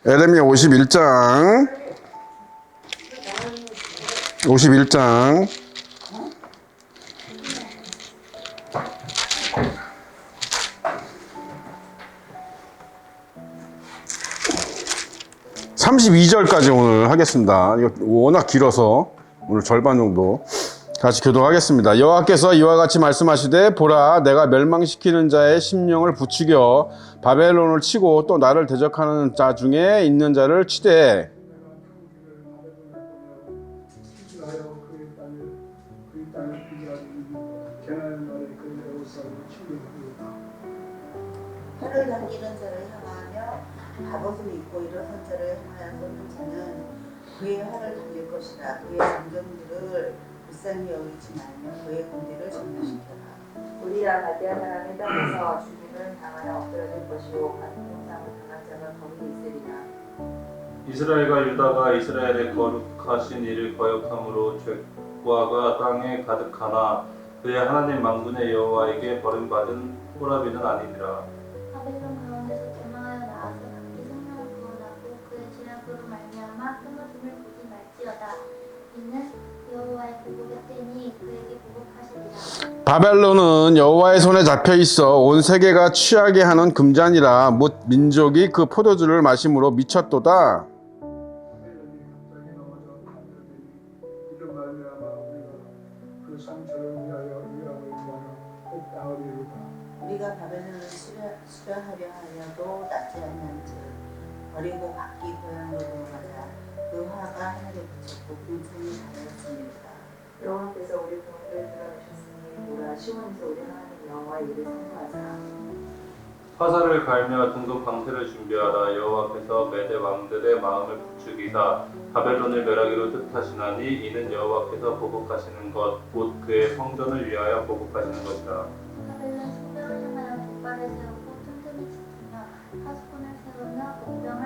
에레미야 51장 51장 32절까지 오늘 하겠습니다. 이거 워낙 길어서 오늘 절반 정도 같이 교도하겠습니다. 여호와께서 이와 같이 말씀하시되 보라 내가 멸망시키는 자의 심령을 부추겨 바벨론을 치고 또 나를 대적하는 자 중에 있는 자를 치되 팔을 당기는 자를 향하며 갑옷을 입고 일어선 자를 향하여 쏘는 자는 그의 활을 당길 것이라. 그의 장정들을 불쌍히 여기지 말며 그의 군대를 전멸시켜라. 우리야 갈대아 사람의 땅에서 죽임을 당하여 엎드러질 것이요 같은 형상을 당한 자가 거기 있으리라. 이스라엘과 유다가 이스라엘의 거룩하신 이를 거역함으로 죄과가 땅에 가득하나 그의 하나님 만군의 여호와에게 버림받은 호라비는 아니니라. 바벨론 가운데서 도망하여 나와서 각기 생명을 구원하고 그의 죄악으로 말미암아 끊어짐을 보지 말지어다. 이는 여호와의 보복의 때니 그에게 보복하시리라. 바벨론은 여호와의 손에 잡혀 있어 온 세계가 취하게 하는 금잔이라 뭇 민족이 그 포도주를 마심으로 미쳤도다. 우리가 바벨론을 수려하려 하여도 낫지 않는즉 버리고 각기 고향으로 돌아가자. 그 화가 하늘에 그쳤고 궁창이 가렸습니다. 여호와께서 우리 구원을 드러내셨으니 보라 시온에서 우리 하나님 여호와의 일을 선포하자. 화살을 갈며 등급 방패를 준비하라. 여호와께서 메대 왕들의 마음을 부추기사 바벨론을 멸하기로 뜻하시나니 이는 여호와께서 보복하시는 것 곧 그의 성전을 위하여 보복하시는 것이라. 바벨론 신병을 향하여 깃발을 세우고 틈틈이 지키며 파수꾼을 세우며 목병을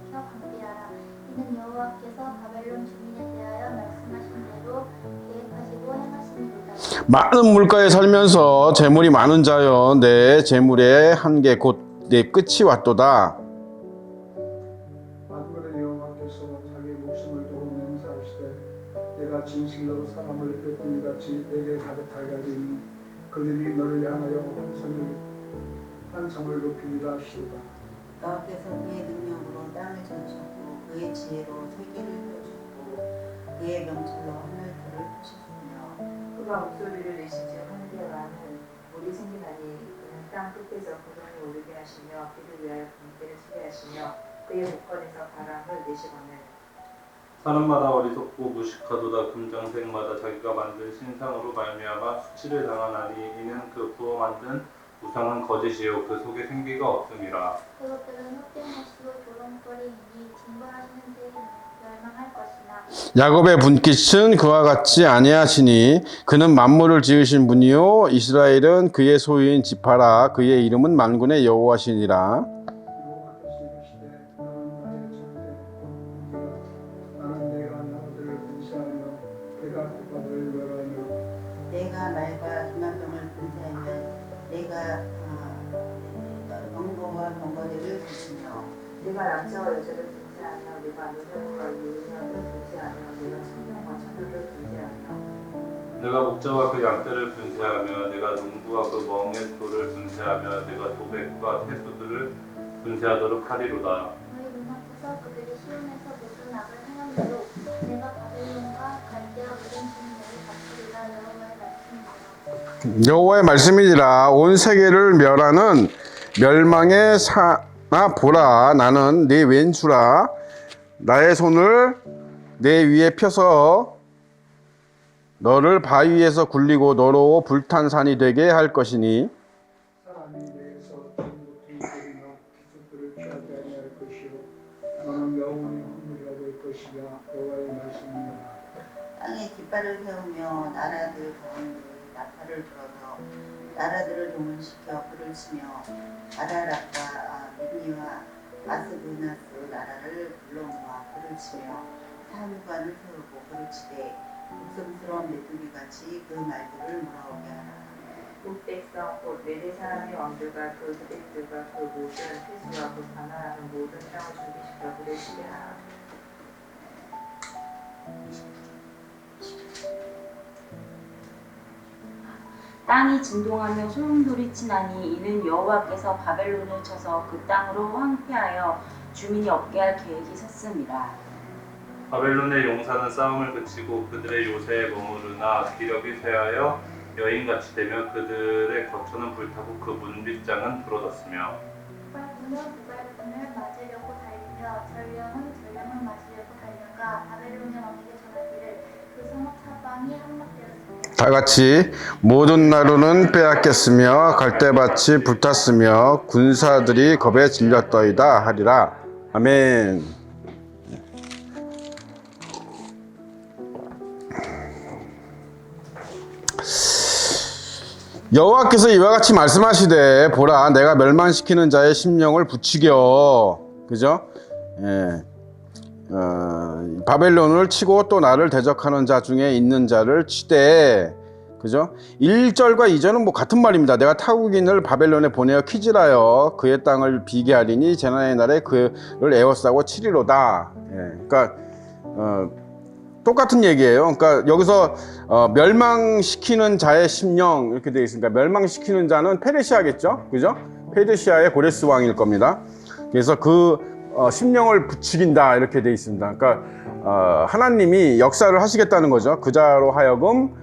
지켜 방비하라. 이는 여호와께서 바벨론 주민에 대하여 말씀하신 대로 계획하시고 행하시니로다. 많은 물가에 살면서 재물이 많은 자여 내 재물의 한계 곧 내 끝이 왔도다. 만군의 여호와께서 자기 목숨을 두고 맹세하시되 내가 진실로 사람을 베풀이 같이 내게 가득하게 하리니 그들이 너를 향하여 환성을 높이리라 하시도다. 여호와께서 그의 능력으로 땅을 전셨고 그의 지혜로 세계를 펴셨고 그의 명철로 하늘들을 펴셨으며 그가 목소리를 내시지 하늘의 마음은 물이 생기나니 그는 땅 끝에서 구덩이 오르게 하시며 그를 위하여 번개를 치게 하시며 그의 목걸에서 바람을 내시거늘 사람마다 어리석고 무식하도다. 금장색마다 자기가 만든 신상으로 말미암아 수치를 당하나니 이는 그 부어 만든 우상은 거짓이요 그 속에 생기가 없음이라. 그것들은 헛된 것이요 조롱거리이니 징벌하시는 때에 멸망할 것이나 야곱의 분깃은 그와 같지 아니하시니 그는 만물을 지으신 분이요 이스라엘은 그의 소유인 지파라. 그의 이름은 만군의 여호와시니라. 여호와께서 이르시되 나는 내가 나들을 분쇄하며 내가 국가를 멸하며 내가 말과 기만병을 분쇄하면 내가 병거와 병거리를 부수며 내가 남자와 여자를 분쇄하며 내가 노년과 유년을 분쇄하며 내가 청년과 처녀를 분쇄하며 내가 목자와 그 양떼를 분쇄하며 내가 농부와 그 멍에 돌을 분쇄하며 내가 도백과 태수들을 분쇄하도록 하리로다. 너희 눈앞에서 그들이 시온에서 모든 악을 행한 대로 내가 바벨론과 갈대아 모든 주민들을 갚으리라. 여호와의 말씀이니라. 여호와의 말씀이니라. 온 세계를 멸하는 멸망의 사나 보라 나는 네 왼수라. 나의 손을 내 위에 펴서 너를 바위에서 굴리고 너로 불탄 산이 되게 할 것이니 사람이 내게서 전부터 이들이나 기술들을 취하지 아니할 것이요 너는 영원히 hun물이가 될 것이며 여호와의 말씀이니라. 땅에 깃발을 세우며 나라들 가운데 나팔을 불어서 나라들을 동원시켜 불을 치며 아라락과 미니와 아스그나스 나라를 불러 모아 불을 치며 사무관을 세우고 불을 치되 목성스러운 메뚜기같이 그 말들을 몰아오게 하라. 북백성 곧 메대 사람의 왕들과 그 그들과 그 모든 회수와 그 관할하는 모든 땅을 준비시켜 되시게 하라. 땅이 진동하며 소용돌이 치나니 이는 여호와께서 바벨론을 쳐서 그 땅으로 황폐하여 주민이 없게 할 계획이 섰습니다. 바벨론의 용사는 싸움을 그치고 그들의 요새에 머무르나 기력이 쇠하여 여인같이 되며 그들의 거처는 불타고 그 문빗장은 부러졌으며 무갈군을 맞으려고 달리며 전령은 맞으려고 달려가 바벨론의 왕에게 전하기를 그 성읍 사방이 함락되었습니다. 다 같이 모든 나루는 빼앗겼으며 갈대밭이 불탔으며 군사들이 겁에 질렸더이다 하리라. 아멘. 여호와께서 이와 같이 말씀하시되 보라 내가 멸망시키는 자의 심령을 부추겨 그죠? 바벨론을 치고 또 나를 대적하는 자 중에 있는 자를 치되 그죠? 1절과 2절은 뭐 같은 말입니다. 내가 타국인을 바벨론에 보내어 키질하여 그의 땅을 비게 하리니 재난의 날에 그를 에워싸고 치리로다. 그러니까 똑같은 얘기예요. 그러니까 여기서 멸망시키는 자의 심령 이렇게 되어 있으니까 멸망시키는 자는 페르시아겠죠, 그죠? 페르시아의 고레스 왕일 겁니다. 그래서 그 심령을 부추긴다 이렇게 되어 있습니다. 그러니까 하나님이 역사를 하시겠다는 거죠. 그 자로 하여금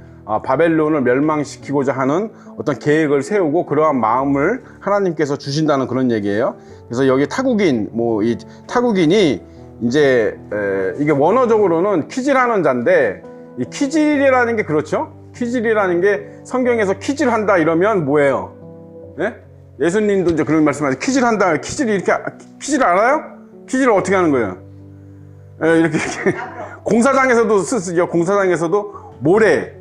바벨론을 멸망시키고자 하는 어떤 계획을 세우고 그러한 마음을 하나님께서 주신다는 그런 얘기예요. 그래서 여기 타국인, 뭐 이 타국인이 이제 이게 원어적으로는 키질하는 자인데 이 키질이라는 게 그렇죠. 키질이라는 게 성경에서 키질한다 이러면 뭐예요? 예? 예수님도 이제 그런 말씀하세요. 키질한다. 키질이 이렇게 키질 알아요? 키질을 어떻게 하는 거예요? 이렇게 공사장에서도 쓰죠. 공사장에서도 모래,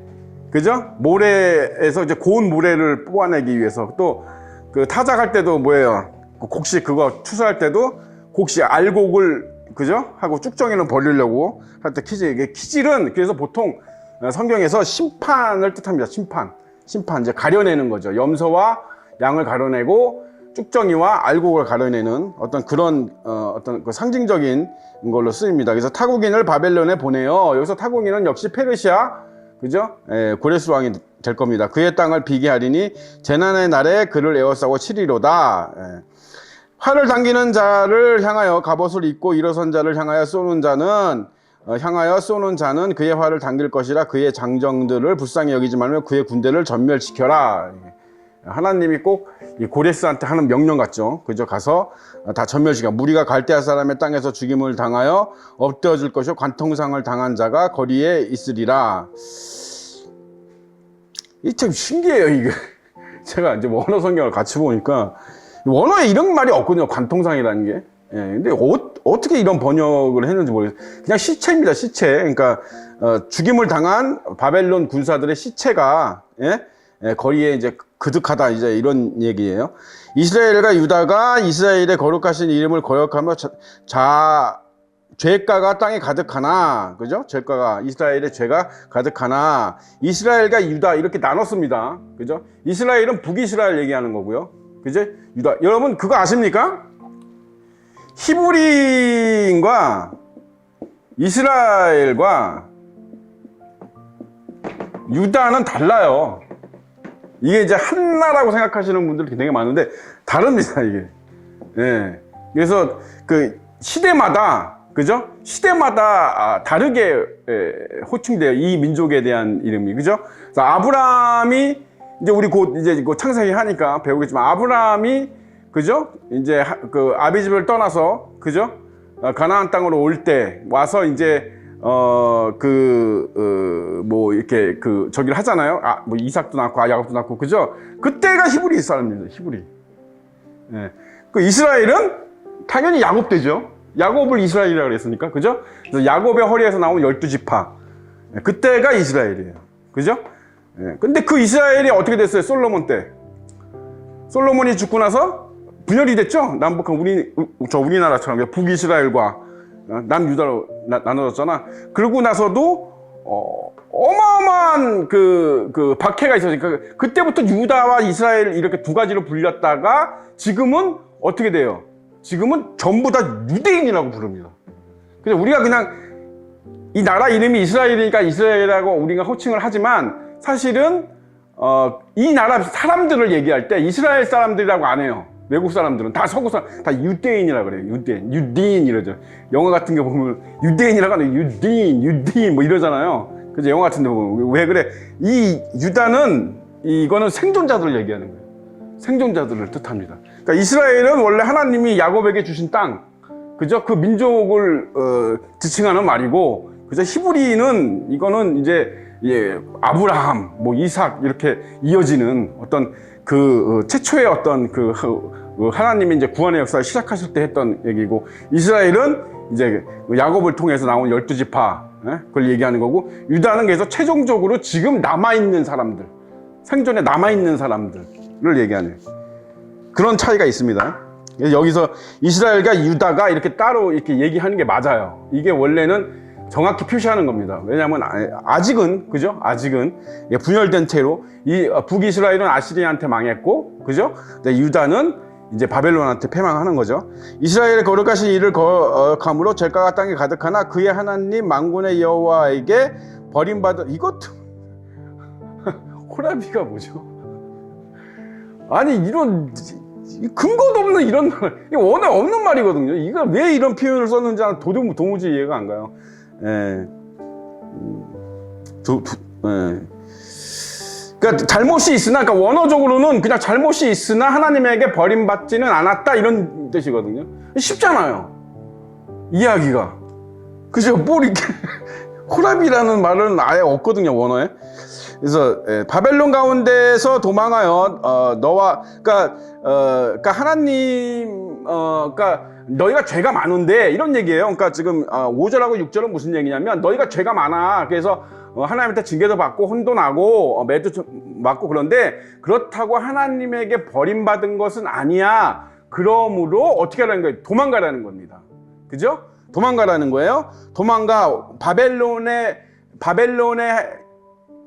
그죠? 모래에서 이제 고운 모래를 뽑아내기 위해서 또 그 타작할 때도 뭐예요? 곡식 그거 추수할 때도 곡식 알곡을 그죠? 하고 쭉정이는 버리려고 할 때 키질. 이게 키질은 그래서 보통 성경에서 심판을 뜻합니다. 심판 이제 가려내는 거죠. 염소와 양을 가려내고 쭉정이와 알곡을 가려내는 어떤 그런 어떤 그 상징적인 걸로 쓰입니다. 그래서 타국인을 바벨론에 보내요. 여기서 타국인은 역시 페르시아, 그죠? 고레스 왕이 될 겁니다. 그의 땅을 비게 하리니 재난의 날에 그를 에워싸고 치리로다. 활을 당기는 자를 향하여 갑옷을 입고 일어선 자를 향하여 쏘는 자는 그의 활을 당길 것이라. 그의 장정들을 불쌍히 여기지 말며 그의 군대를 전멸시켜라. 하나님이 꼭 이 고레스한테 하는 명령 같죠. 그죠? 가서 다 전멸시켜. 무리가 갈대아 사람의 땅에서 죽임을 당하여 엎드러질 것이요 관통상을 당한 자가 거리에 있으리라. 이 참 신기해요, 이게. 제가 이제 원어 성경을 같이 보니까 원어에 이런 말이 없거든요. 관통상이라는 게. 근데 어떻게 이런 번역을 했는지 모르겠어요. 그냥 시체입니다. 시체. 그러니까 죽임을 당한 바벨론 군사들의 시체가 거리에 이제 그득하다 이제 이런 얘기예요. 이스라엘과 유다가 이스라엘의 거룩하신 이름을 거역하며 죄가가 땅에 가득하나, 그죠? 죄가가 이스라엘의 죄가 가득하나 이스라엘과 유다 이렇게 나눴습니다. 그죠? 이스라엘은 북이스라엘 얘기하는 거고요. 그죠? 유다. 여러분 그거 아십니까? 히브리인과 이스라엘과 유다는 달라요. 이게 이제 하나라고 생각하시는 분들이 되게 많은데 다릅니다, 이게. 그래서 그 시대마다, 그죠? 시대마다 다르게 호칭돼요. 이 민족에 대한 이름이, 그죠? 그래서 아브라함이 이제 우리 곧 이제 창세기 하니까 배우겠지만 아브라함이, 그죠? 이제 그 아비집을 떠나서, 그죠? 가나안 땅으로 올 때 와서 이제 뭐 이렇게 저기를 하잖아요. 뭐 이삭도 낳고 야곱도 낳고, 그죠? 그때가 히브리 사람입니다. 히브리. 그 이스라엘은 당연히 야곱 되죠. 야곱을 이스라엘이라고 그랬으니까, 그죠? 그래서 야곱의 허리에서 나온 12지파. 그때가 이스라엘이에요. 그죠? 근데 그 이스라엘이 어떻게 됐어요? 솔로몬 때. 솔로몬이 죽고 나서 분열이 됐죠? 남북한 우리나라처럼 북이스라엘과 남유다로 나눠졌잖아. 그러고 나서도 어마어마한 그 박해가 있었으니까 그때부터 유다와 이스라엘 이렇게 두 가지로 불렸다가 지금은 어떻게 돼요? 지금은 전부 다 유대인이라고 부릅니다. 그래서 우리가 그냥 이 나라 이름이 이스라엘이니까 이스라엘이라고 우리가 호칭을 하지만 사실은 이 나라 사람들을 얘기할 때 이스라엘 사람들이라고 안 해요. 외국 사람들은 다 서구 사람, 다 유대인이라고 그래요. 유대인 이러죠. 영화 같은 게 보면 유대인이라고 하는 유대인 뭐 이러잖아요. 그죠? 영화 같은 데 보면 왜 그래? 이 유다는 이거는 생존자들을 얘기하는 거예요. 생존자들을 뜻합니다. 그러니까 이스라엘은 원래 하나님이 야곱에게 주신 땅, 그죠? 그 민족을 지칭하는 말이고, 그죠? 히브리는 이거는 이제 아브라함, 뭐 이삭 이렇게 이어지는 어떤 그 최초의 어떤 그 하나님이 이제 구원의 역사를 시작하실 때 했던 얘기고, 이스라엘은 이제 야곱을 통해서 나온 12지파 그걸 얘기하는 거고, 유다는 그래서 최종적으로 지금 남아있는 사람들, 생존에 남아있는 사람들을 얘기하는 그런 차이가 있습니다. 여기서 이스라엘과 유다가 이렇게 따로 이렇게 얘기하는 게 맞아요. 이게 원래는 정확히 표시하는 겁니다. 왜냐하면 아직은, 그죠? 아직은 분열된 채로 이 북이스라엘은 아시리아한테 망했고, 그죠? 유다는 이제 바벨론한테 패망하는 거죠. 이스라엘의 거룩하신 이를 거룩함으로 죄가가 땅에 가득하나 그의 하나님 만군의 여호와에게 버림받은, 이것도 호라비가 뭐죠? 아니 이런 근거도 없는 이런 이거 워낙 없는 말이거든요. 이거 왜 이런 표현을 썼는지 도무지 이해가 안 가요. 그러니까 잘못이 있으나, 그러니까 원어적으로는 그냥 잘못이 있으나 하나님에게 버림받지는 않았다 이런 뜻이거든요. 쉽잖아요, 이야기가. 그죠? 뭐 이렇게 호랍이라는 말은 아예 없거든요, 원어에. 그래서 바벨론 가운데서 도망하여 너와 그러니까 하나님 그러니까 너희가 죄가 많은데 이런 얘기예요. 그러니까 지금 5절하고 6절은 무슨 얘기냐면, 너희가 죄가 많아. 그래서 하나님한테 징계도 받고 혼도 나고 매도 맞고, 그런데 그렇다고 하나님에게 버림받은 것은 아니야. 그러므로 어떻게 하라는 거예요? 도망가라는 겁니다. 그죠? 도망가라는 거예요. 바벨론에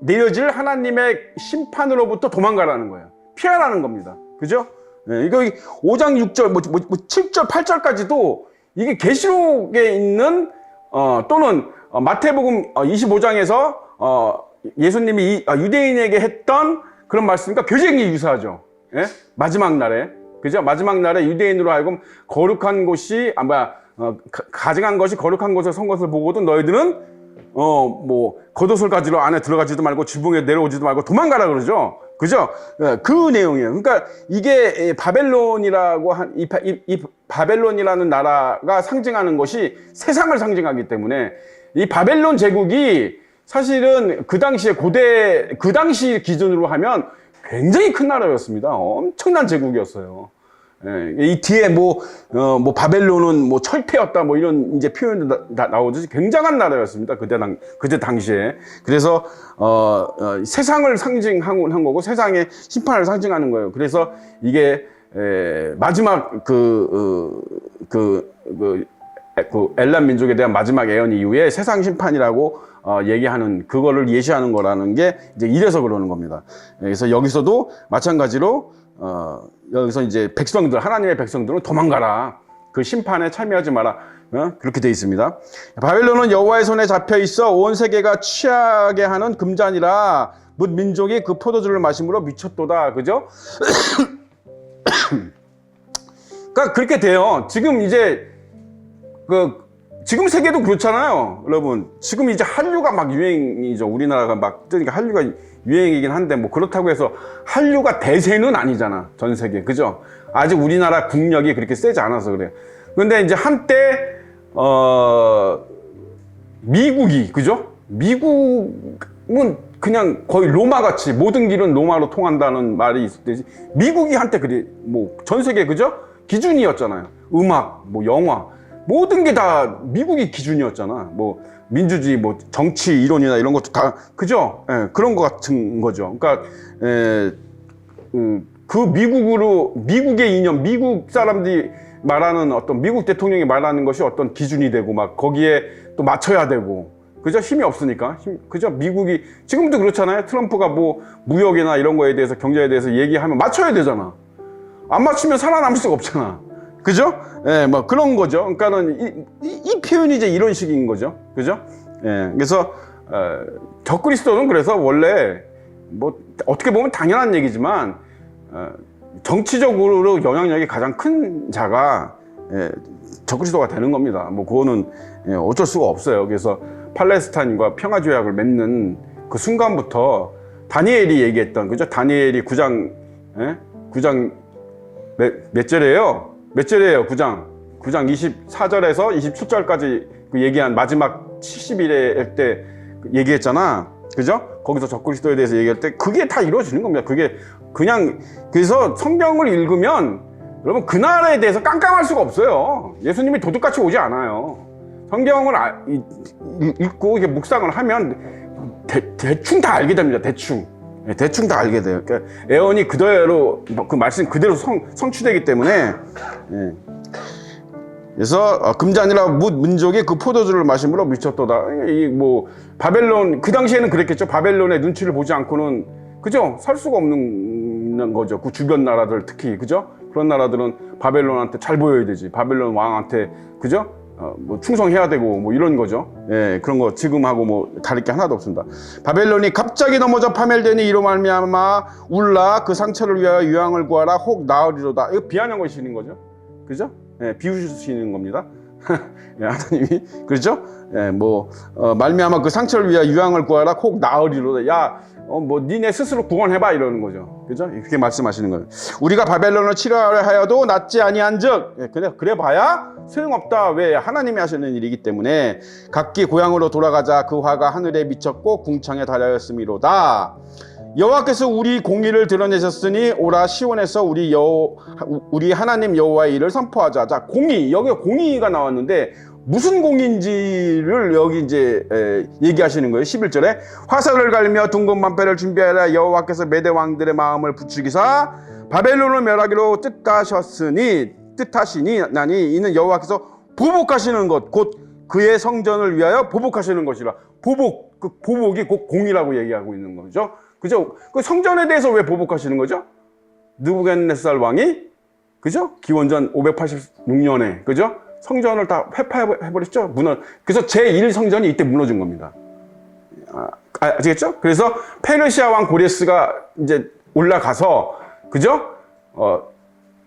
내려질 하나님의 심판으로부터 도망가라는 거예요. 피하라는 겁니다. 그죠? 이거 5장 6절, 7절, 8절까지도 이게 계시록에 있는 또는 마태복음 25장에서 예수님이 예수님이 했던 그런 말씀과 굉장히 유사하죠. 예? 마지막 날에, 그죠? 마지막 날에 유대인으로 하여금 거룩한 곳이 가증한 것이 거룩한 곳에 선 것을 보고도 너희들은 겉옷을 가지러 안에 들어가지도 말고 지붕에 내려오지도 말고 도망가라 그러죠. 그죠? 그 내용이에요. 그러니까 이게 바벨론이라고 이 바벨론이라는 나라가 상징하는 것이 세상을 상징하기 때문에, 이 바벨론 제국이 사실은 그 당시 기준으로 하면 굉장히 큰 나라였습니다. 엄청난 제국이었어요. 이 뒤에 바벨론은 철폐였다 이런 이제 표현도 나오듯이 굉장한 나라였습니다. 그때 당시에. 그래서 세상을 상징한 거고 세상의 심판을 상징하는 거예요. 그래서 이게 마지막 엘람 민족에 대한 마지막 예언 이후에 세상 심판이라고 얘기하는, 그거를 예시하는 거라는 게 이제 이래서 그러는 겁니다. 그래서 여기서도 마찬가지로 여기서 이제 하나님의 백성들은 도망가라. 그 심판에 참여하지 마라. 그렇게 되어 있습니다. 바벨론은 여호와의 손에 잡혀 있어 온 세계가 취하게 하는 금잔이라 뭇 민족이 그 포도주를 마심으로 미쳤도다. 그죠? 그러니까 그렇게 돼요. 지금 이제 지금 세계도 그렇잖아요, 여러분. 지금 이제 한류가 막 유행이죠. 우리나라가 막 뜨니까 한류가 유행이긴 한데, 그렇다고 해서 한류가 대세는 아니잖아, 전 세계. 그죠? 아직 우리나라 국력이 그렇게 세지 않아서 그래요. 근데 이제 한때, 미국이, 그죠? 미국은 그냥 거의 로마같이 모든 길은 로마로 통한다는 말이 있을 때지. 미국이 한때 전 세계, 그죠? 기준이었잖아요. 음악, 영화. 모든 게 다 미국이 기준이었잖아. 민주주의, 정치 이론이나 이런 것도 다, 그죠? 그런 것 같은 거죠. 그러니까, 미국의 이념, 미국 사람들이 말하는 미국 대통령이 말하는 것이 어떤 기준이 되고, 거기에 또 맞춰야 되고, 그죠? 힘이 없으니까. 그죠? 미국이, 지금도 그렇잖아요. 트럼프가 무역이나 이런 거에 대해서, 경제에 대해서 얘기하면 맞춰야 되잖아. 안 맞추면 살아남을 수가 없잖아. 그죠? 예, 뭐 그런 거죠. 그러니까는 이 표현이 이제 이런 식인 거죠. 그죠? 예, 그래서 적그리스도는 그래서 원래 뭐 어떻게 보면 당연한 얘기지만 정치적으로 영향력이 가장 큰 자가 적그리스도가 되는 겁니다. 뭐 그거는 어쩔 수가 없어요. 그래서 팔레스타인과 평화조약을 맺는 그 순간부터 다니엘이 얘기했던, 그죠? 다니엘이 9장 몇 절이에요? 몇 절이에요? 9장 24절에서 27절까지 그 얘기한 마지막 70일에 때 얘기했잖아. 그죠? 거기서 적그리스도에 대해서 얘기할 때 그게 다 이루어지는 겁니다. 그게 그냥, 그래서 성경을 읽으면 여러분 그날에 대해서 깜깜할 수가 없어요. 예수님이 도둑같이 오지 않아요. 성경을 읽고 이렇게 묵상을 하면 대충 다 알게 됩니다. 대충 다 알게 돼요. 그러니까 예언이 그대로 그 말씀 그대로 성취되기 때문에. 그래서 금잔이라 뭇 민족이 그 포도주를 마심으로 미쳤도다. 이 뭐 바벨론 그 당시에는 그랬겠죠. 바벨론의 눈치를 보지 않고는, 그죠? 살 수가 없는 거죠. 그 주변 나라들 특히, 그죠? 그런 나라들은 바벨론한테 잘 보여야 되지. 바벨론 왕한테, 그죠? 뭐 충성해야 되고 뭐 이런 거죠. 예, 그런 거 지금하고 뭐 다를 게 하나도 없습니다. 바벨론이 갑자기 넘어져 파멸되니 이로 말미암아 울라 그 상처를 위하여 유황을 구하라 혹 나으리로다. 이거 비아냥 하시는 거죠. 그죠? 예, 비우시는 겁니다. 예, 하나님이, 그렇죠? 예, 뭐 말미암아 그 상처를 위하여 유황을 구하라 혹 나으리로다. 야, 뭐 니네 스스로 구원해봐 이러는 거죠. 그죠? 그렇게 말씀하시는 거예요. 우리가 바벨론을 치료하려 하여도 낫지 아니한즉, 예, 그래 봐야 소용없다. 왜? 하나님이 하시는 일이기 때문에. 각기 고향으로 돌아가자. 그 화가 하늘에 미쳤고 궁창에 달하였음이로다. 여호와께서 우리 공의를 드러내셨으니 오라 시온에서 우리 하나님 여호와의 일을 선포하자. 자, 공의, 여기 공의가 나왔는데 무슨 공의인지를 여기 이제 얘기하시는 거예요. 11절에 화살을 갈며 둥근 만패를 준비하라. 여호와께서 메대 왕들의 마음을 부추기사 바벨론을 멸하기로 뜻하시니 나니 이는 여호와께서 보복하시는 것 곧 그의 성전을 위하여 보복하시는 것이라. 보복, 그 보복이 곧 공의라고 얘기하고 있는 거죠. 그죠? 그 성전에 대해서 왜 보복하시는 거죠? 느부갓네살 왕이, 그죠? 기원전 586년에, 그죠? 성전을 다 회파해버렸죠? 그래서 제1성전이 이때 무너진 겁니다. 아시겠죠? 그래서 페르시아 왕 고레스가 이제 올라가서, 그죠?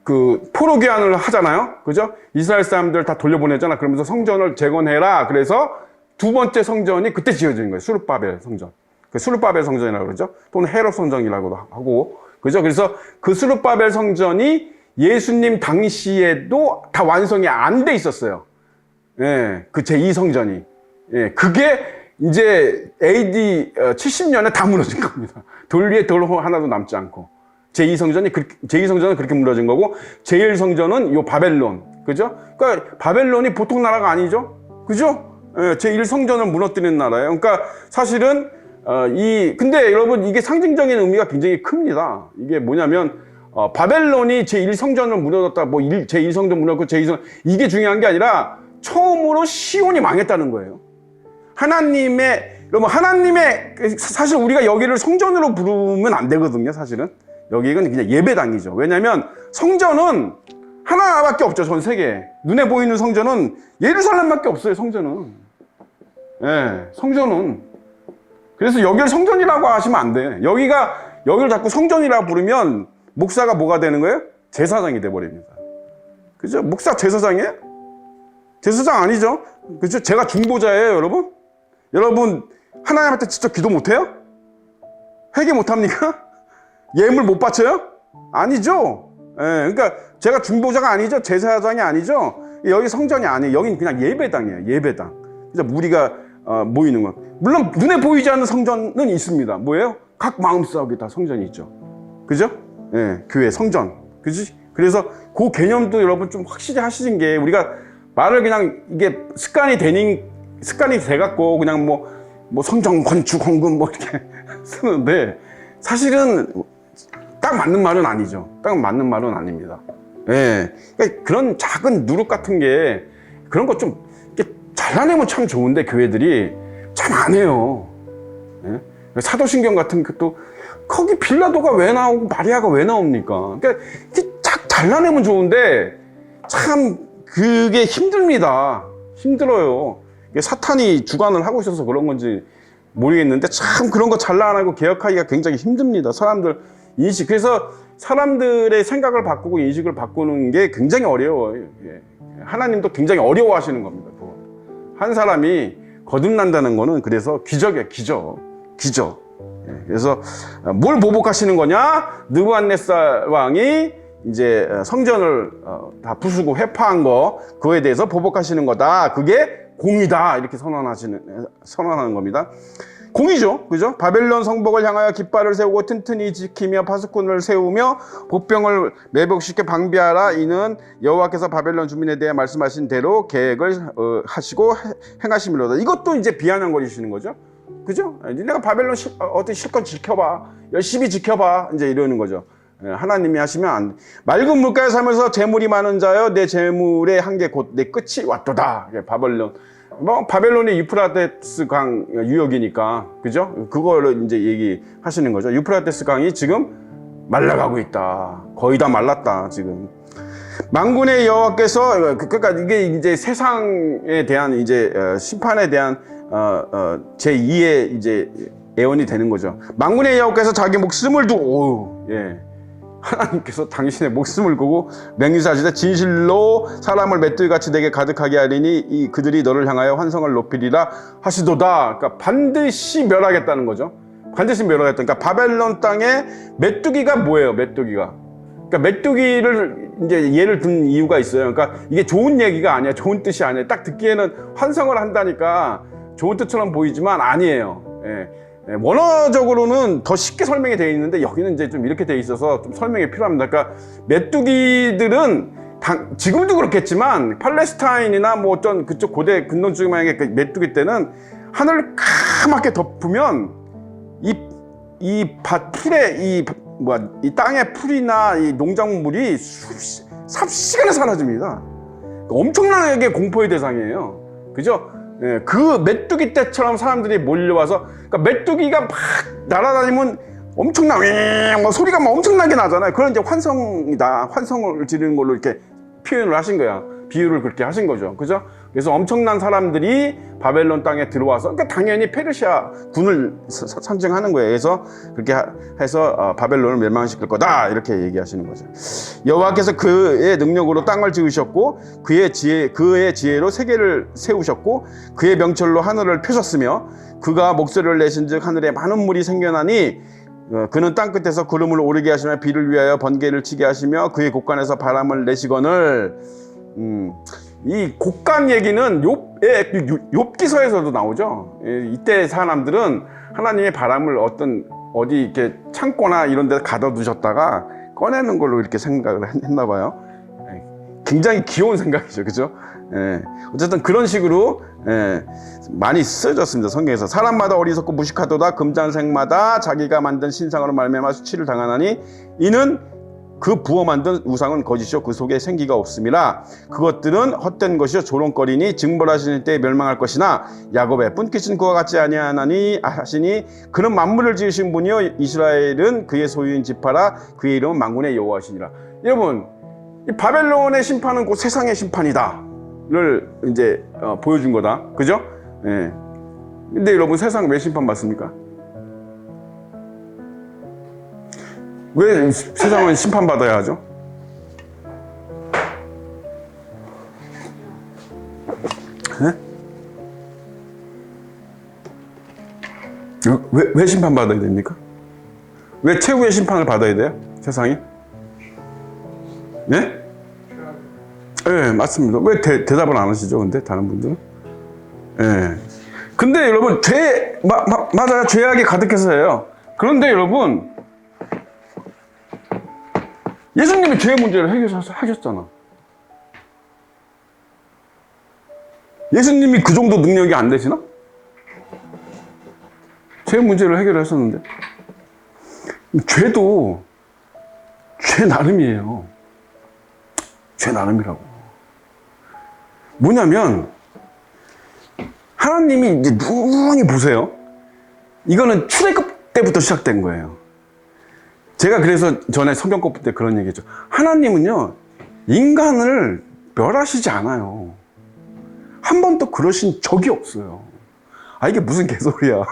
그 포로귀환을 하잖아요. 그죠? 이스라엘 사람들 다 돌려보내잖아. 그러면서 성전을 재건해라. 그래서 두 번째 성전이 그때 지어진 거예요. 수르바벨 성전. 그 수르바벨 성전이라고 그러죠. 또는 헤롯 성전이라고도 하고. 그죠? 그래서 그 수르바벨 성전이 예수님 당시에도 다 완성이 안 돼 있었어요. 예, 그 제2성전이. 예, 그게 이제 AD 70년에 다 무너진 겁니다. 돌 위에 돌 하나도 남지 않고. 제2성전은 그렇게 무너진 거고, 제1성전은 요 바벨론. 그죠? 그러니까 바벨론이 보통 나라가 아니죠? 그죠? 예, 제1성전을 무너뜨리는 나라예요. 그러니까 사실은 근데 여러분 이게 상징적인 의미가 굉장히 큽니다. 이게 뭐냐면 바벨론이 제1성전을 무너졌다, 뭐 제1성전 무너졌고 제2성전, 이게 중요한 게 아니라 처음으로 시온이 망했다는 거예요. 여러분 하나님의, 사실 우리가 여기를 성전으로 부르면 안 되거든요. 사실은 여기는 그냥 예배당이죠. 왜냐하면 성전은 하나밖에 없죠. 전 세계에 눈에 보이는 성전은 예루살렘밖에 없어요. 성전은. 예, 성전은. 그래서 여기를 성전이라고 하시면 안 돼. 여기를 자꾸 성전이라고 부르면 목사가 뭐가 되는 거예요? 제사장이 돼버립니다. 그죠? 목사 제사장이에요? 제사장 아니죠? 그죠? 제가 중보자예요, 여러분? 여러분, 하나님한테 직접 기도 못해요? 회개 못합니까? 예물 못 바쳐요? 아니죠? 예, 그러니까 제가 중보자가 아니죠? 제사장이 아니죠? 여기 성전이 아니에요. 여긴 그냥 예배당이에요, 예배당. 그래서 우리가 모이는 건. 물론 눈에 보이지 않는 성전은 있습니다. 뭐예요? 각 마음속에 다 성전이 있죠. 그죠? 예, 교회 성전. 그지? 그래서 그 개념도 여러분 좀 확실히 하시는 게, 우리가 말을 그냥 이게 습관이 돼갖고 그냥 뭐 성전 건축 헌금 뭐 이렇게 쓰는데, 사실은 딱 맞는 말은 아니죠. 딱 맞는 말은 아닙니다. 예. 그러니까 그런 작은 누룩 같은 게, 그런 거 좀 잘라내면 참 좋은데 교회들이 참 안 해요. 예? 사도신경 같은 것도 거기 빌라도가 왜 나오고 마리아가 왜 나옵니까? 그러니까 잘라내면 좋은데 참 그게 힘듭니다. 힘들어요. 이게 사탄이 주관을 하고 있어서 그런 건지 모르겠는데 참 그런 거 잘라내고 개혁하기가 굉장히 힘듭니다. 사람들 인식. 그래서 사람들의 생각을 바꾸고 인식을 바꾸는 게 굉장히 어려워요. 예. 하나님도 굉장히 어려워하시는 겁니다. 그거. 한 사람이 거듭난다는 거는 그래서 기적이에요. 기적. 예. 그래서 뭘 보복하시는 거냐? 느부갓네살 왕이 이제 성전을 다 부수고 회파한 거, 그거에 대해서 보복하시는 거다. 그게 공이다. 이렇게 선언하는 겁니다. 공이죠. 그죠? 바벨론 성벽을 향하여 깃발을 세우고 튼튼히 지키며 파수꾼을 세우며 보병을 매복시켜 방비하라. 이는 여호와께서 바벨론 주민에 대해 말씀하신 대로 계획을 하시고 행하심이로다. 이것도 이제 비아냥거리시는 거죠. 그죠? 내가 바벨론 어떻게 실컷 지켜봐. 열심히 지켜봐. 이제 이러는 거죠. 하나님이 하시면 안 돼. 맑은 물가에 살면서 재물이 많은 자여 내 재물의 한계 곧 내 끝이 왔도다. 바벨론. 뭐 바벨론이 유프라테스 강 유역이니까 그죠? 그거를 이제 얘기하시는 거죠. 유프라테스 강이 지금 말라가고 있다. 거의 다 말랐다 지금. 만군의 여호와께서 그러니까 이게 이제 세상에 대한 이제 심판에 대한 제2의 이제 예언이 되는 거죠. 만군의 여호와께서 자기 목숨을 두고 하나님께서 당신의 목숨을 두고 맹세하시되 진실로 사람을 맷돌같이 내게 가득하게 하리니 그들이 너를 향하여 환성을 높이리라 하시도다. 그러니까 반드시 멸하겠다는 거죠. 반드시 멸하겠다. 그러니까 바벨론 땅에 메뚜기가 뭐예요? 메뚜기가. 그러니까 메뚜기를 이제 예를 든 이유가 있어요. 그러니까 이게 좋은 얘기가 아니야. 좋은 뜻이 아니에요. 딱 듣기에는 환성을 한다니까 좋은 뜻처럼 보이지만 아니에요. 원어적으로는 더 쉽게 설명이 되어 있는데 여기는 이제 좀 이렇게 되어 있어서 좀 설명이 필요합니다. 그러니까 메뚜기들은 지금도 그렇겠지만 팔레스타인이나 뭐 어떤 그쪽 고대 근동지방의 그 메뚜기 때는 하늘을 까맣게 덮으면 이 풀에 이 땅의 풀이나 이 농작물이 삽시간에 사라집니다. 엄청나게 공포의 대상이에요. 그죠? 그 메뚜기 떼처럼 사람들이 몰려와서, 그러니까 메뚜기가 막 날아다니면 막 소리가 막 엄청나게 나잖아요. 그런 이제 환성이다. 환성을 지르는 걸로 이렇게 표현을 하신 거야. 비유를 그렇게 하신 거죠. 그죠? 그래서 엄청난 사람들이 바벨론 땅에 들어와서, 그러니까 당연히 페르시아 군을 상징하는 거예요. 그래서 그렇게 해서 바벨론을 멸망시킬 거다. 이렇게 얘기하시는 거죠. 여호와께서 그의 능력으로 땅을 지으셨고, 그의 지혜로 세계를 세우셨고, 그의 명철로 하늘을 펴셨으며, 그가 목소리를 내신즉 하늘에 많은 물이 생겨나니, 그는 땅 끝에서 구름을 오르게 하시며 비를 위하여 번개를 치게 하시며 그의 곳간에서 바람을 내시거늘. 이 곡간 얘기는 욥기서에서도 나오죠. 이때 사람들은 하나님의 바람을 어디 이렇게 창고나 이런 데 가둬두셨다가 꺼내는 걸로 이렇게 생각을 했나 봐요. 굉장히 귀여운 생각이죠. 그죠? 어쨌든 그런 식으로 많이 쓰여졌습니다. 성경에서. 사람마다 어리석고 무식하도다. 금잔생마다 자기가 만든 신상으로 말미암아 수치를 당하나니 이는 그 부어 만든 우상은 거짓이요 그 속에 생기가 없음이라. 그것들은 헛된 것이요 조롱거리니 징벌하시는 때에 멸망할 것이나 야곱의 뿜기신 그와 같지 아니하나니 하시니 그는 만물을 지으신 분이요 이스라엘은 그의 소유인 지파라. 그의 이름은 만군의 여호와시니라. 여러분, 이 바벨론의 심판은 곧 세상의 심판이다를 이제 보여준 거다. 그죠? 근데 여러분, 세상 왜 심판받습니까? 왜 세상은 심판받아야 하죠? 왜 심판받아야 됩니까? 왜 최후의 심판을 받아야 돼요? 세상이? 네? 네, 맞습니다. 왜 대답을 안 하시죠? 근데 다른 분들은? 네. 근데 여러분, 맞아요. 죄악이 가득해서예요. 그런데 여러분, 예수님이 죄의 문제를 해결하셨잖아. 예수님이 그 정도 능력이 안 되시나? 죄의 문제를 해결하셨는데. 죄도 죄 나름이에요. 죄 나름이라고. 뭐냐면 하나님이 이제 누구니 보세요. 이거는 출애굽 때부터 시작된 거예요. 제가 그래서 전에 성경 공부 때 그런 얘기했죠. 하나님은요, 인간을 멸하시지 않아요. 한 번도 그러신 적이 없어요. 아, 이게 무슨 개소리야.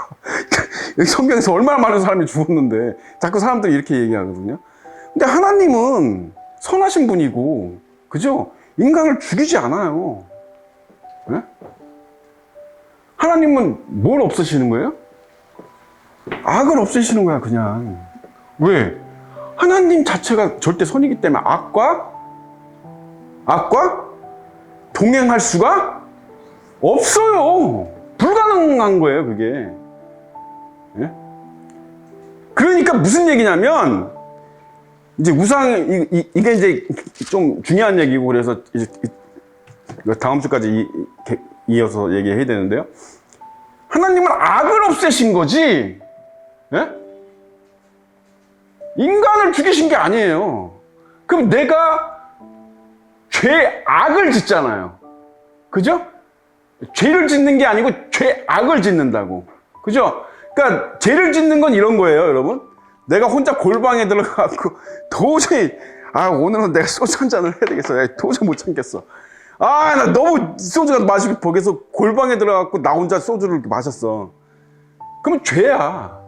여기 성경에서 얼마나 많은 사람이 죽었는데 자꾸 사람들이 이렇게 얘기하거든요. 근데 하나님은 선하신 분이고, 그죠? 인간을 죽이지 않아요. 네? 하나님은 뭘 없애시는 거예요? 악을 없애시는 거야, 그냥. 왜? 하나님 자체가 절대 선이기 때문에 악과 동행할 수가 없어요. 불가능한 거예요, 그게. 예? 그러니까 무슨 얘기냐면, 이제 이게 이제 좀 중요한 얘기고, 그래서 이제 다음 주까지 이어서 얘기해야 되는데요. 하나님은 악을 없애신 거지, 예? 인간을 죽이신 게 아니에요. 그럼 내가 죄악을 짓잖아요. 그죠? 죄를 짓는 게 아니고 죄악을 짓는다고. 그죠? 그러니까 죄를 짓는 건 이런 거예요, 여러분. 내가 혼자 골방에 들어가고 도저히 오늘은 내가 소주 한 잔을 해야 되겠어. 내가 도저히 못 참겠어. 나 너무 소주가 마시고 거기서 골방에 들어가고 나 혼자 소주를 이렇게 마셨어. 그러면 죄야.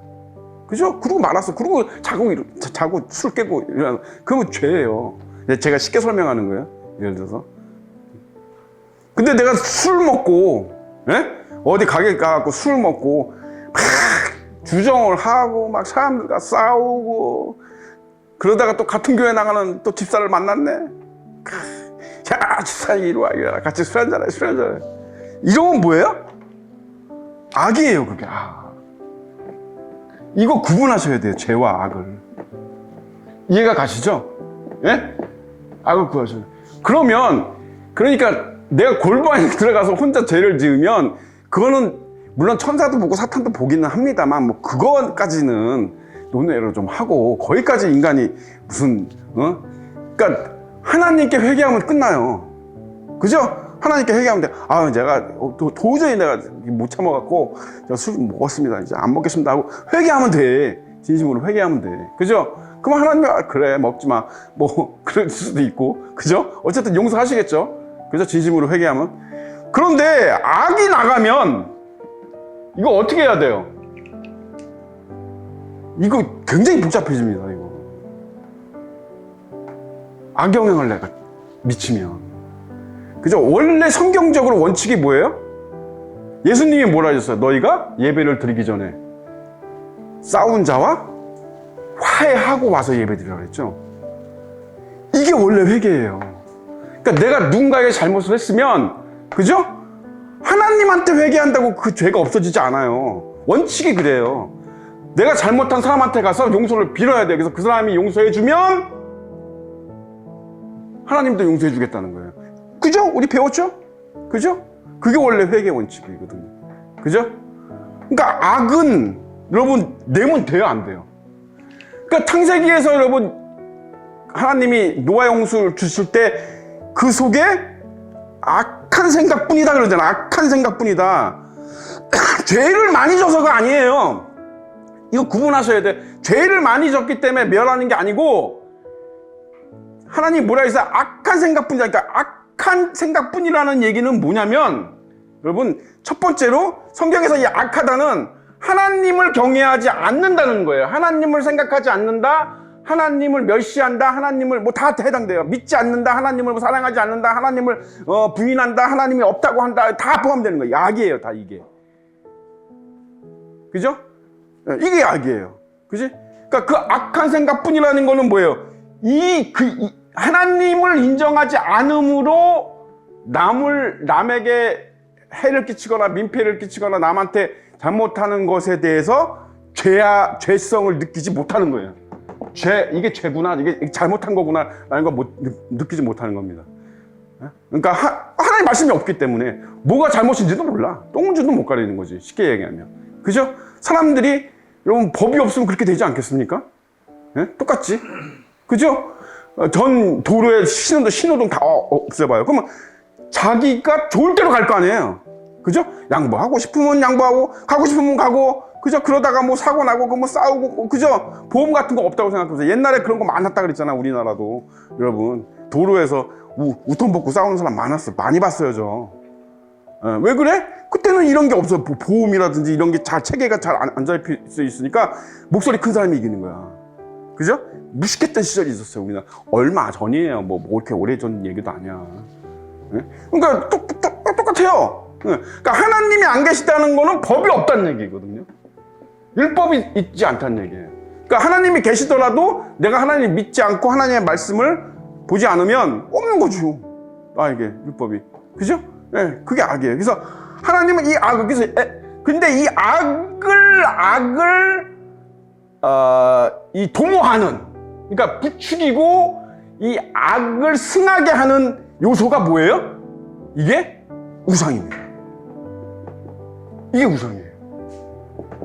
그죠? 그러고 말았어. 그러고 자고 술 깨고 이러면 그러면 죄예요. 제가 쉽게 설명하는 거예요. 예를 들어서. 근데 내가 술 먹고, 어디 가게 가갖고 술 먹고 막 주정을 하고 막 사람들과 싸우고 그러다가 또 같은 교회 나가는 또 집사를 만났네. 야, 집사님 이리 와. 같이 술 한잔해. 이러면 뭐예요? 악이에요, 그게. 이거 구분하셔야 돼요, 죄와 악을. 이해가 가시죠? 예? 악을 구하셔야 돼요. 그러니까 내가 골방에 들어가서 혼자 죄를 지으면 그거는 물론 천사도 보고 사탄도 보기는 합니다만 뭐 그거까지는 논외로 좀 하고 거기까지 인간이 무슨 그러니까 하나님께 회개하면 끝나요. 그죠? 하나님께 회개하면 돼. 제가 도저히 내가 못 참아갖고 제가 술 먹었습니다. 이제 안 먹겠습니다 하고 회개하면 돼. 진심으로 회개하면 돼. 그죠? 그럼 하나님이 그래 먹지 마. 뭐 그럴 수도 있고, 그죠? 어쨌든 용서하시겠죠. 그죠? 진심으로 회개하면. 그런데 악이 나가면 이거 어떻게 해야 돼요? 이거 굉장히 복잡해집니다. 이거 악영향을 내가 미치면. 그죠? 원래 성경적으로 원칙이 뭐예요? 예수님이 뭐라 하셨어요? 너희가 예배를 드리기 전에 싸운 자와 화해하고 와서 예배 드리라고 했죠. 이게 원래 회개예요. 그러니까 내가 누군가에게 잘못을 했으면, 그죠? 하나님한테 회개한다고 그 죄가 없어지지 않아요. 원칙이 그래요. 내가 잘못한 사람한테 가서 용서를 빌어야 돼요. 그래서 그 사람이 용서해주면 하나님도 용서해주겠다는 거예요. 그죠? 우리 배웠죠? 그죠? 그게 원래 회개 원칙이거든요. 그죠? 그러니까 악은 여러분 내면 돼요, 안 돼요? 그러니까 창세기에서 여러분 하나님이 노아 홍수를 주실 때 그 속에 악한 생각뿐이다 그러잖아. 악한 생각뿐이다. 죄를 많이 져서가 아니에요. 이거 구분하셔야 돼. 죄를 많이 졌기 때문에 멸하는 게 아니고 하나님 뭐라 했어요? 악한 생각뿐이다. 그러니까 악한 생각뿐이라는 얘기는 뭐냐면 여러분 첫 번째로 성경에서 이 악하다는 하나님을 경외하지 않는다는 거예요. 하나님을 생각하지 않는다. 하나님을 멸시한다. 하나님을 뭐 다 해당돼요. 믿지 않는다. 하나님을 뭐 사랑하지 않는다. 하나님을 부인한다. 하나님이 없다고 한다. 다 포함되는 거예요. 악이에요. 다 이게. 그죠? 이게 악이에요. 그지? 그러니까 그 악한 생각뿐이라는 거는 뭐예요? 하나님을 인정하지 않음으로 남에게 해를 끼치거나 민폐를 끼치거나 남한테 잘못하는 것에 대해서 죄성을 느끼지 못하는 거예요. 이게 죄구나, 이게 잘못한 거구나 라는 걸 느끼지 못하는 겁니다. 그러니까 하나님 말씀이 없기 때문에 뭐가 잘못인지도 몰라. 똥줄도 못 가리는 거지, 쉽게 얘기하면. 그죠? 사람들이 여러분 법이 없으면 그렇게 되지 않겠습니까? 똑같지? 그죠? 전 도로에 신호등 다 없애봐요. 그러면 자기가 좋을 대로 갈 거 아니에요. 그죠? 양보하고 싶으면 양보하고 가고 싶으면 가고, 그죠? 그러다가 뭐 사고 나고 뭐 싸우고, 그죠? 보험 같은 거 없다고 생각하면서 옛날에 그런 거 많았다 그랬잖아. 우리나라도. 여러분 도로에서 우통 벗고 싸우는 사람 많았어요. 많이 봤어요, 저. 왜 그래? 그때는 이런 게 없어. 보험이라든지 이런 게 잘 체계가 잘 안 잡혀 있으니까 목소리 큰 사람이 이기는 거야. 그죠? 무식했던 시절이 있었어요. 우리나라 얼마 전이에요. 뭐 이렇게 오래전 얘기도 아니야. 그러니까 똑같아요. 그러니까 하나님이 안 계시다는 거는 법이 없다는 얘기거든요. 율법이 있지 않다는 얘기예요. 그러니까 하나님이 계시더라도 내가 하나님 믿지 않고 하나님의 말씀을 보지 않으면 없는 거죠. 이게 율법이. 그죠? 예, 그게 악이에요. 그래서 하나님은 이 악을, 그래서 근데 이 악을 이 도모하는, 그러니까 부추기고 이 악을 승하게 하는 요소가 뭐예요? 이게 우상입니다. 이게 우상이에요.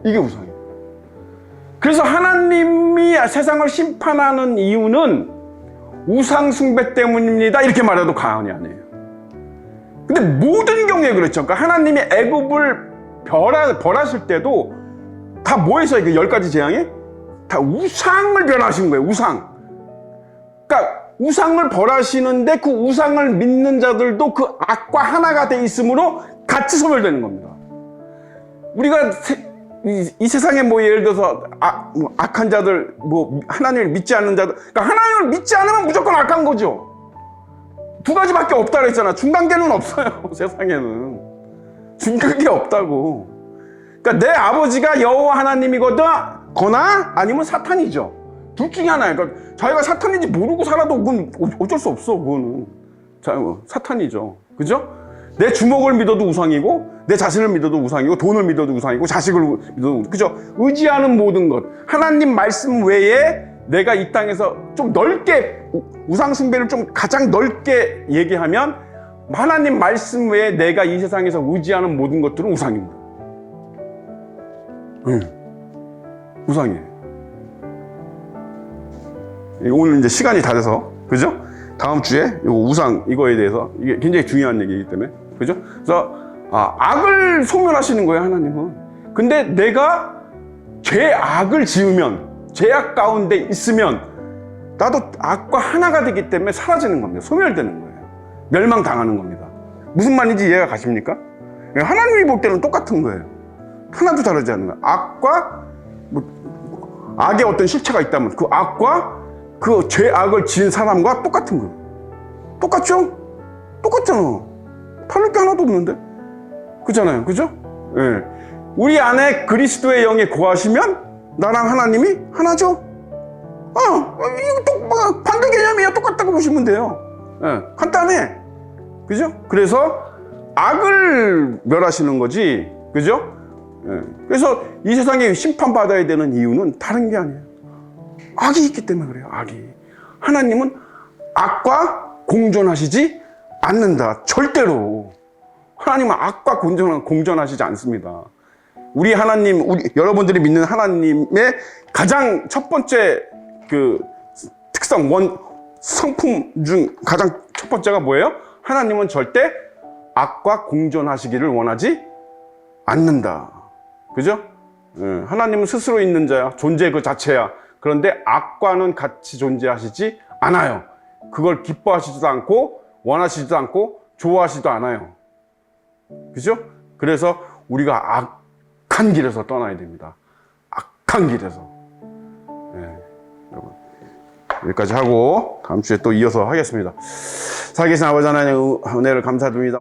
이게 우상이에요. 그래서 하나님이 세상을 심판하는 이유는 우상 숭배 때문입니다. 이렇게 말해도 과언이 아니에요. 근데 모든 경우에 그렇죠. 그러니까 하나님이 애굽을 벌하실 때도 다 뭐에서 이게 10가지 재앙이? 다 우상을 변하신 거예요. 우상. 그러니까 우상을 벌하시는데 그 우상을 믿는 자들도 그 악과 하나가 돼 있으므로 같이 소멸되는 겁니다. 우리가 이 세상에 뭐 예를 들어서 악한 자들, 뭐 하나님을 믿지 않는 자들, 그러니까 하나님을 믿지 않으면 무조건 악한 거죠. 두 가지밖에 없다 그랬잖아. 중간계는 없어요. 세상에는 중간계 없다고. 그러니까 내 아버지가 여호와 하나님이거나 아니면 사탄이죠. 둘 중에 하나예요. 그러니까 자기가 사탄인지 모르고 살아도 그건 어쩔 수 없어. 그거는 사탄이죠. 그죠? 내 주먹을 믿어도 우상이고, 내 자신을 믿어도 우상이고, 돈을 믿어도 우상이고, 자식을 믿어도, 그죠? 의지하는 모든 것, 하나님 말씀 외에 내가 이 땅에서 좀 넓게 우상 숭배를 좀 가장 넓게 얘기하면 하나님 말씀 외에 내가 이 세상에서 의지하는 모든 것들은 우상입니다. 우상이에요. 오늘 이제 시간이 다 돼서, 그죠? 다음 주에 이 우상 이거에 대해서 이게 굉장히 중요한 얘기이기 때문에, 그죠? 그래서 악을 소멸하시는 거예요, 하나님은. 근데 내가 죄악을 지으면, 죄악 가운데 있으면 나도 악과 하나가 되기 때문에 사라지는 겁니다. 소멸되는 거예요. 멸망당하는 겁니다. 무슨 말인지 이해가 가십니까? 하나님이 볼 때는 똑같은 거예요. 하나도 다르지 않는 거예요. 악과 악의 어떤 실체가 있다면 그 악과 그 죄악을 지은 사람과 똑같은 거예요. 똑같죠? 똑같잖아. 다를 게 하나도 없는데. 그렇잖아요. 그죠? 예. 우리 안에 그리스도의 영이 거하시면 나랑 하나님이 하나죠? 이거 반대 개념이에요. 똑같다고 보시면 돼요. 예. 간단해. 그죠? 그래서 악을 멸하시는 거지. 그죠? 예. 그래서 이 세상에 심판받아야 되는 이유는 다른 게 아니에요. 악이 있기 때문에 그래요. 악이. 하나님은 악과 공존하시지 않는다. 절대로. 하나님은 악과 공존하시지 않습니다. 우리 하나님, 여러분들이 믿는 하나님의 가장 첫 번째 그 특성, 성품 중 가장 첫 번째가 뭐예요? 하나님은 절대 악과 공존하시기를 원하지 않는다. 그죠? 하나님은 스스로 있는 자야. 존재 그 자체야. 그런데 악과는 같이 존재하시지 않아요. 그걸 기뻐하시지도 않고 원하시지도 않고 좋아하시지도 않아요. 그죠? 그래서 우리가 악한 길에서 떠나야 됩니다. 악한 길에서. 네, 여러분 여기까지 하고 다음 주에 또 이어서 하겠습니다. 살아계신 아버지 하나님의 은혜를 감사드립니다.